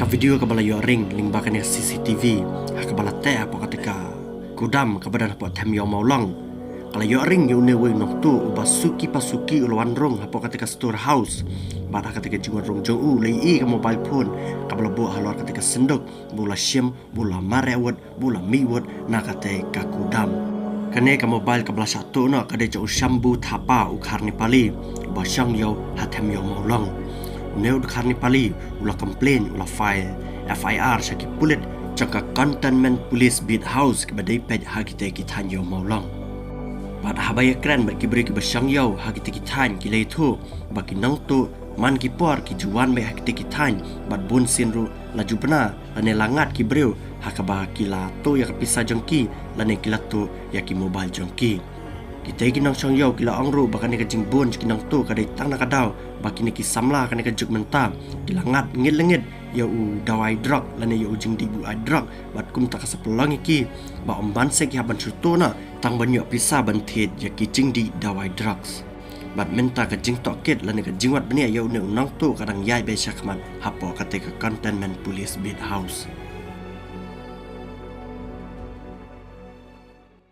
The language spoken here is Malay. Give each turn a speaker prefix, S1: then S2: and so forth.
S1: video kabala yo ring ling bakan CCTV hakabala te apa ketika kudam kabadan apa them yo maulong kala yo ring yo ne we nok tu ubasuki pasuki ulwan rong apa ketika storehouse bada ketika jingon rong jong u lei i ka mobile phone kabala bo halor ketika sendok bula syem bula marewat bula miwat nakate ka kudam kane ka mobile kabala satu no kade jo shambu thapa ukhar ni pali ba syang yo hathem yo maulong neu ukhar ni pali ula complain ula file FIR syaki pulit jaka cantonment police beat house ke badai pej hakite kitan yo maulong bad habaya kran bagi beri ke basyang yo hakite kitan ki lei thu bagi nang tu man ki por ki juan be hakite kitan bad bun sinru laju bena lane langat ki breu hakaba kila tu ya kapisa jongki lane kila tu ya ki mobile jongki kita iki nang syang yo kila angru bakan ni kajing bun ki nang tu kadai tang nak kadau baki ni ki samla kan ka juk menta kila ngat ngit lengit ya u dawai drug lane ya ujing di bu ai drug bat kum tak sepelang iki ba omban se ki haban sutona tang banyo pisa bantet ya ki jing di dawai drugs bat menta ka jing toket lane ka jingwat benia ya u ne nang tu kadang yai be syakman hapo kate ka cantonment police beat house